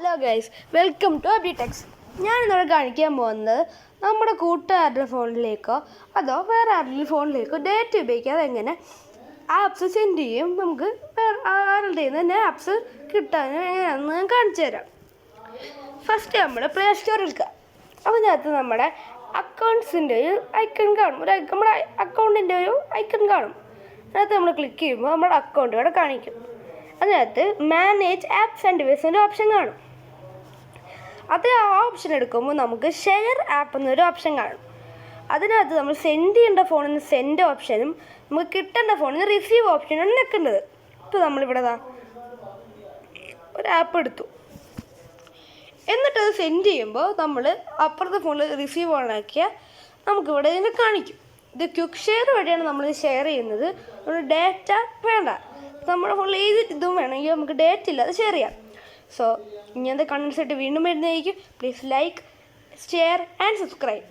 Hello guys, welcome to അബിടെക്സ്. ഞാനിന്നിവിടെ കാണിക്കാൻ പോകുന്നത് നമ്മുടെ കൂട്ടുകാരുടെ ഫോണിലേക്കോ അതോ വേറെ ആരുടെയും ഫോണിലേക്കോ ഡേറ്റ ഉപയോഗിക്കാതെ എങ്ങനെ ആപ്സ് സെൻഡ് ചെയ്യും, നമുക്ക് വേറെ ആരുടെ തന്നെ ആപ്സ് കിട്ടാനും എങ്ങനെയാണെന്ന് ഞാൻ കാണിച്ചു തരാം. ഫസ്റ്റ് നമ്മൾ പ്ലേ സ്റ്റോർ എടുക്കുക. അതിനകത്ത് നമ്മുടെ അക്കൗണ്ട്സിൻ്റെ ഒരു ഐക്കൺ കാണും, നമ്മുടെ അക്കൗണ്ടിൻ്റെ ഒരു ഐക്കൺ കാണും. അതിനകത്ത് നമ്മൾ ക്ലിക്ക് ചെയ്യുമ്പോൾ നമ്മുടെ അക്കൗണ്ട് ഇവിടെ കാണിക്കും. അതിനകത്ത് മാനേജ് ആപ്സ് ആൻഡ് ഡിവൈസിൻ്റെ ഓപ്ഷൻ കാണും. അത് ആ ഓപ്ഷൻ എടുക്കുമ്പോൾ നമുക്ക് ഷെയർ ആപ്പ് എന്നൊരു ഓപ്ഷൻ കാണും. അതിനകത്ത് നമ്മൾ സെൻഡ് ചെയ്യേണ്ട ഫോണിൽ നിന്ന് സെൻഡ് ഓപ്ഷനും നമുക്ക് കിട്ടേണ്ട ഫോണിൽ നിന്ന് റിസീവ് ഓപ്ഷനാണ് നിൽക്കുന്നത്. ഇപ്പോൾ നമ്മളിവിടെ ഒരു ആപ്പ് എടുത്തു, എന്നിട്ടത് സെൻഡ് ചെയ്യുമ്പോൾ നമ്മൾ അപ്പുറത്തെ ഫോണിൽ റിസീവ് ഓണാക്കിയാൽ നമുക്കിവിടെ ഇതിനെ കാണിക്കും. ഇത് ക്വിക്ക് ഷെയർ വഴിയാണ് നമ്മളിത് ഷെയർ ചെയ്യുന്നത്. ഒരു ഡേറ്റ വേണ്ട, നമ്മുടെ ഫോണിൽ ഏത് ഇതും വേണമെങ്കിൽ നമുക്ക് ഡേറ്റ ഇല്ലാതെ ഷെയർ ചെയ്യാം. സോ ഇങ്ങനത്തെ കണ്ടൻസ് ആയിട്ട് വീണ്ടും വരുന്നതായിരിക്കും. Please like, share and subscribe.